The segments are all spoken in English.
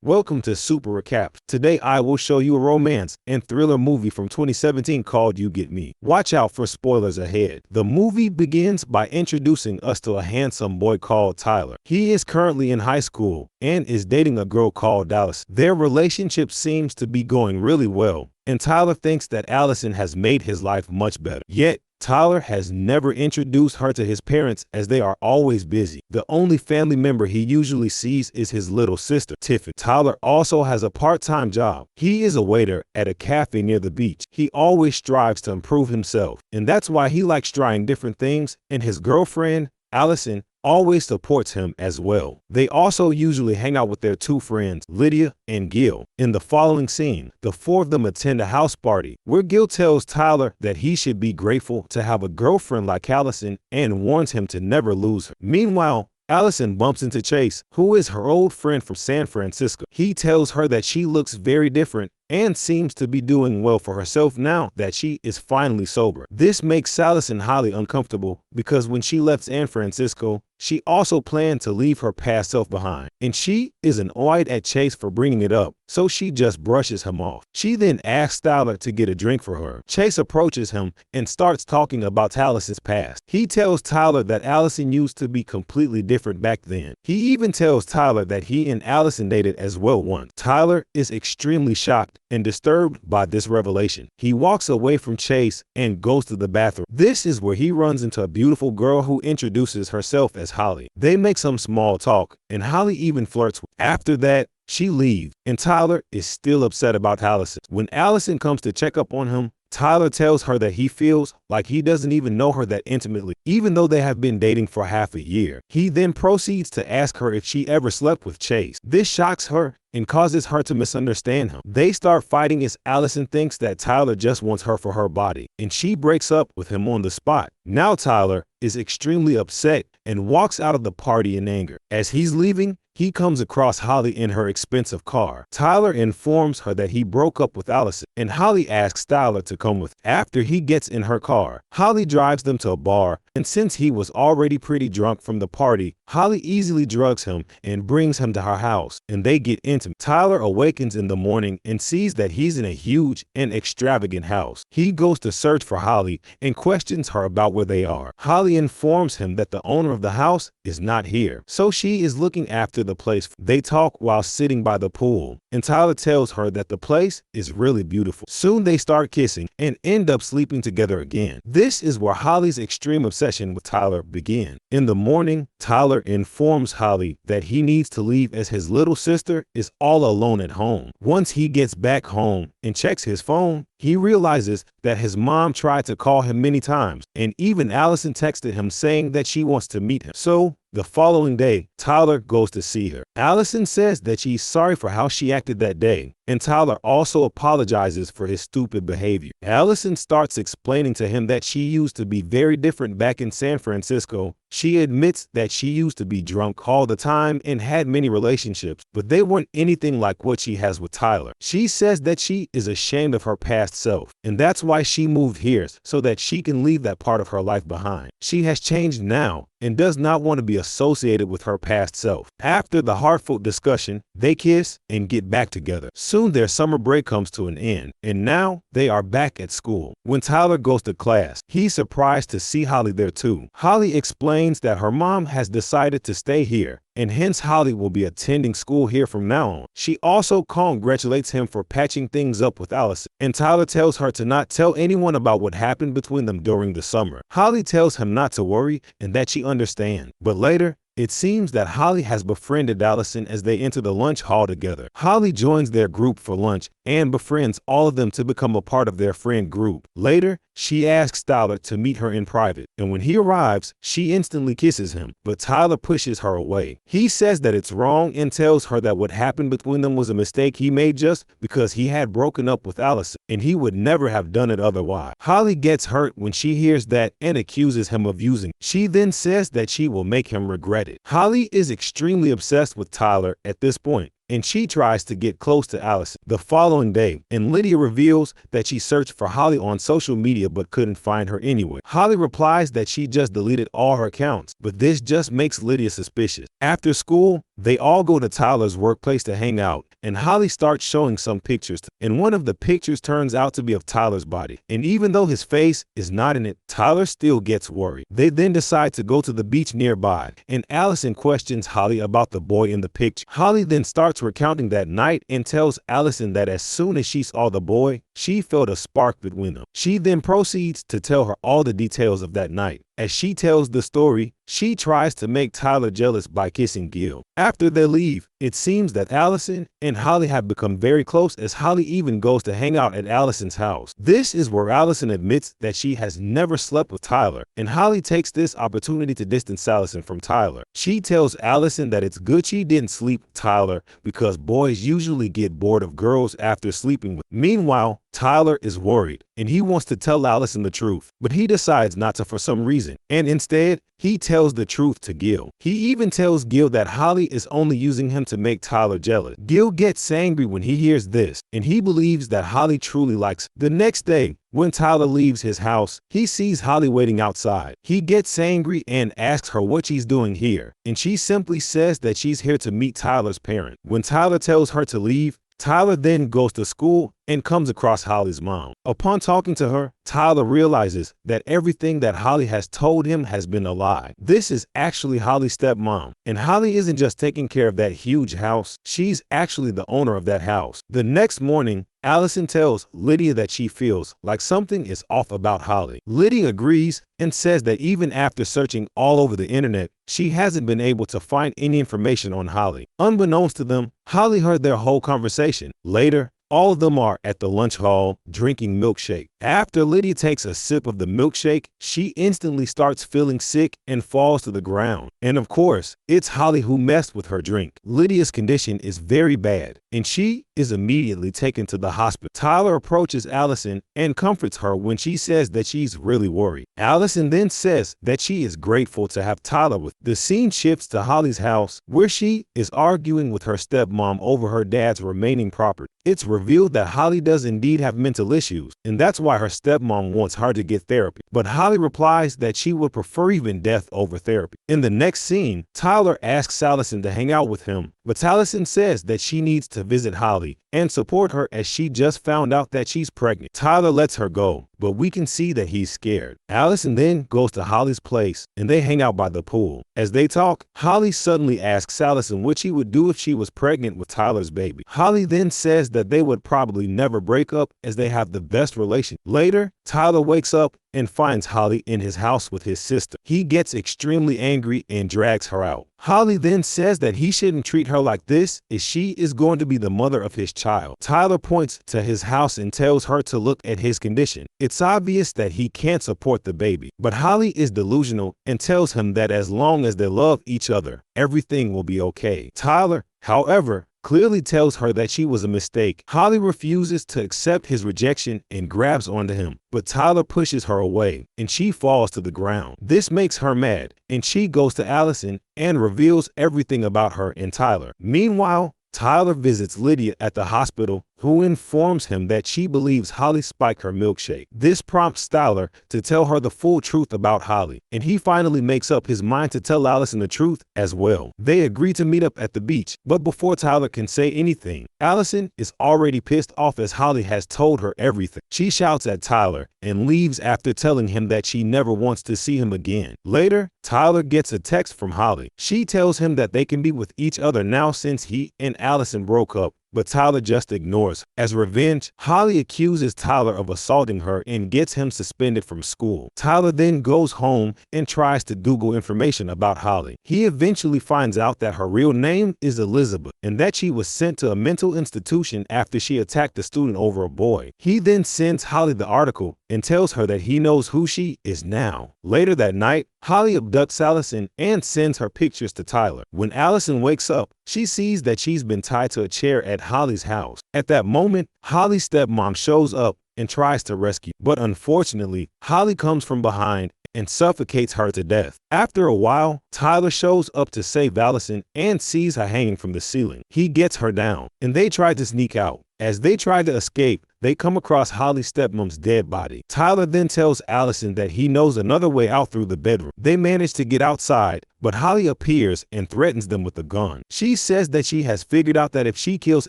Welcome to Super Recap. Today I will show you a romance and thriller movie from 2017 called You Get Me. Watch out for spoilers ahead. The movie begins by introducing us to a handsome boy called Tyler. He is currently in high school and is dating a girl called Allison. Their relationship seems to be going really well, and Tyler thinks that Allison has made his life much better. Yet, Tyler has never introduced her to his parents as they are always busy. The only family member he usually sees is his little sister, Tiffany. Tyler also has a part-time job. He is a waiter at a cafe near the beach. He always strives to improve himself, and that's why he likes trying different things, and his girlfriend, Allison, always supports him as well. They also usually hang out with their two friends, Lydia and Gil. In the following scene, the four of them attend a house party where Gil tells Tyler that he should be grateful to have a girlfriend like Allison and warns him to never lose her. Meanwhile, Allison bumps into Chase, who is her old friend from San Francisco. He tells her that she looks very different and seems to be doing well for herself now that she is finally sober. This makes Allison highly uncomfortable because when she left San Francisco, she also planned to leave her past self behind, and she is annoyed at Chase for bringing it up, so she just brushes him off. She then asks Tyler to get a drink for her. Chase approaches him and starts talking about Allison's past. He tells Tyler that Allison used to be completely different back then. He even tells Tyler that he and Allison dated as well once. Tyler is extremely shocked and disturbed by this revelation. He walks away from Chase and goes to the bathroom. This is where he runs into a beautiful girl who introduces herself as Holly. They make some small talk, and Holly even flirts with her. After that, she leaves, and Tyler is still upset about Allison. When Allison comes to check up on him, Tyler tells her that he feels like he doesn't even know her that intimately, even though they have been dating for half a year. He then proceeds to ask her if she ever slept with Chase. This shocks her and causes her to misunderstand him. They start fighting as Allison thinks that Tyler just wants her for her body, and she breaks up with him on the spot. Now Tyler is extremely upset and walks out of the party in anger. As he's leaving, he comes across Holly in her expensive car. Tyler informs her that he broke up with Allison, and Holly asks Tyler to come with. After he gets in her car, Holly drives them to a bar, and since he was already pretty drunk from the party, Holly easily drugs him and brings him to her house, and they get intimate. Tyler awakens in the morning and sees that he's in a huge and extravagant house. He goes to search for Holly and questions her about where they are. Holly informs him that the owner of the house is not here, so she is looking after the place. They talk while sitting by the pool, and Tyler tells her that the place is really beautiful. Soon they start kissing and end up sleeping together again. This is where Holly's extreme obsession with Tyler begins. In the morning, Tyler informs Holly that he needs to leave as his little sister is all alone at home. Once he gets back home and checks his phone, he realizes that his mom tried to call him many times, and even Allison texted him saying that she wants to meet him. So, the following day, Tyler goes to see her. Allison says that she's sorry for how she acted that day, and Tyler also apologizes for his stupid behavior. Allison starts explaining to him that she used to be very different back in San Francisco. She admits that she used to be drunk all the time and had many relationships, but they weren't anything like what she has with Tyler. She says that she is ashamed of her past self, and that's why she moved here, so that she can leave that part of her life behind. She has changed now and does not want to be associated with her past self. After the heartfelt discussion, they kiss and get back together. Soon their summer break comes to an end, and now they are back at school. When Tyler goes to class, he's surprised to see Holly there too. Holly explains that her mom has decided to stay here, and hence Holly will be attending school here from now on. She also congratulates him for patching things up with Allison, and Tyler tells her to not tell anyone about what happened between them during the summer. Holly tells him not to worry and that she understands, but later, it seems that Holly has befriended Allison as they enter the lunch hall together. Holly joins their group for lunch and befriends all of them to become a part of their friend group. Later, she asks Tyler to meet her in private, and when he arrives, she instantly kisses him, but Tyler pushes her away. He says that it's wrong and tells her that what happened between them was a mistake he made just because he had broken up with Allison, and he would never have done it otherwise. Holly gets hurt when she hears that and accuses him of using. She then says that she will make him regret it. Holly is extremely obsessed with Tyler at this point, and she tries to get close to Allison. The following day, and Lydia reveals that she searched for Holly on social media but couldn't find her anywhere. Holly replies that she just deleted all her accounts, but this just makes Lydia suspicious. After school, They all go to Tyler's workplace to hang out, and Holly starts showing some pictures, and one of the pictures turns out to be of Tyler's body. And even though his face is not in it, Tyler still gets worried. They then decide to go to the beach nearby, and Allison questions Holly about the boy in the picture. Holly then starts recounting that night and tells Allison that as soon as she saw the boy, she felt a spark between them. She then proceeds to tell her all the details of that night. As she tells the story, she tries to make Tyler jealous by kissing Gil. After they leave, it seems that Allison and Holly have become very close, as Holly even goes to hang out at Allison's house. This is where Allison admits that she has never slept with Tyler, and Holly takes this opportunity to distance Allison from Tyler. She tells Allison that it's good she didn't sleep with Tyler because boys usually get bored of girls after sleeping with. Meanwhile, Tyler is worried, and he wants to tell Allison the truth, but he decides not to for some reason, and instead, he tells the truth to Gil. He even tells Gil that Holly is only using him to make Tyler jealous. Gil gets angry when he hears this, and he believes that Holly truly likes him. The next day, when Tyler leaves his house, he sees Holly waiting outside. He gets angry and asks her what she's doing here, and she simply says that she's here to meet Tyler's parents. When Tyler tells her to leave, Tyler then goes to school and comes across Holly's mom. Upon talking to her, Tyler realizes that everything that Holly has told him has been a lie. This is actually Holly's stepmom, and Holly isn't just taking care of that huge house, she's actually the owner of that house. The next morning, Allison tells Lydia that she feels like something is off about Holly. Lydia agrees and says that even after searching all over the internet, she hasn't been able to find any information on Holly. Unbeknownst to them, Holly heard their whole conversation. Later, all of them are at the lunch hall drinking milkshake. After Lydia takes a sip of the milkshake, she instantly starts feeling sick and falls to the ground. And of course, it's Holly who messed with her drink. Lydia's condition is very bad, and she is immediately taken to the hospital. Tyler approaches Allison and comforts her when she says that she's really worried. Allison then says that she is grateful to have Tyler with. The scene shifts to Holly's house, where she is arguing with her stepmom over her dad's remaining property. It's revealed that Holly does indeed have mental issues, and that's why her stepmom wants her to get therapy. But Holly replies that she would prefer even death over therapy. In the next scene, Tyler asks Allison to hang out with him, but Allison says that she needs to visit Holly and support her as she just found out that she's pregnant. Tyler lets her go, but we can see that he's scared. Allison then goes to Holly's place, and they hang out by the pool. As they talk, Holly suddenly asks Allison what she would do if she was pregnant with Tyler's baby. Holly then says that they would probably never break up, as they have the best relation. Later, Tyler wakes up and finds Holly in his house with his sister. He gets extremely angry and drags her out. Holly then says that he shouldn't treat her like this, as she is going to be the mother of his child. Tyler points to his house and tells her to look at his condition. It's obvious that he can't support the baby, but Holly is delusional and tells him that as long as they love each other, everything will be okay. Tyler, however, clearly tells her that she was a mistake. Holly refuses to accept his rejection and grabs onto him, but Tyler pushes her away and she falls to the ground. This makes her mad, and she goes to Allison and reveals everything about her and Tyler. Meanwhile, Tyler visits Lydia at the hospital, who informs him that she believes Holly spiked her milkshake. This prompts Tyler to tell her the full truth about Holly, and he finally makes up his mind to tell Allison the truth as well. They agree to meet up at the beach, but before Tyler can say anything, Allison is already pissed off as Holly has told her everything. She shouts at Tyler and leaves after telling him that she never wants to see him again. Later, Tyler gets a text from Holly. She tells him that they can be with each other now since he and Allison broke up, but Tyler just ignores. As revenge, Holly accuses Tyler of assaulting her and gets him suspended from school. Tyler then goes home and tries to Google information about Holly. He eventually finds out that her real name is Elizabeth and that she was sent to a mental institution after she attacked a student over a boy. He then sends Holly the article and tells her that he knows who she is now. Later that night, Holly abducts Allison and sends her pictures to Tyler. When Allison wakes up, she sees that she's been tied to a chair at Holly's house. At that moment, Holly's stepmom shows up and tries to rescue, but unfortunately, Holly comes from behind and suffocates her to death. After a while, Tyler shows up to save Allison and sees her hanging from the ceiling. He gets her down, and they try to sneak out, As they try to escape, they come across Holly's stepmom's dead body. Tyler then tells Allison that he knows another way out through the bedroom. They manage to get outside, but Holly appears and threatens them with a gun. She says that she has figured out that if she kills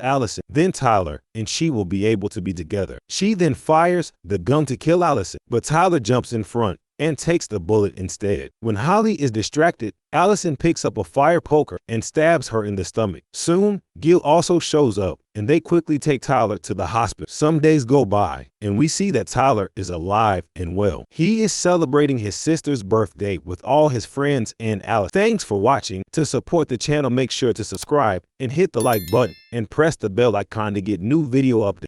Allison, then Tyler and she will be able to be together. She then fires the gun to kill Allison, but Tyler jumps in front and takes the bullet instead. When Holly is distracted, Allison picks up a fire poker and stabs her in the stomach. Soon, Gil also shows up, and they quickly take Tyler to the hospital. Some days go by, and we see that Tyler is alive and well. He is celebrating his sister's birthday with all his friends and Alice. Thanks for watching. To support the channel, make sure to subscribe and hit the like button and press the bell icon to get new video updates.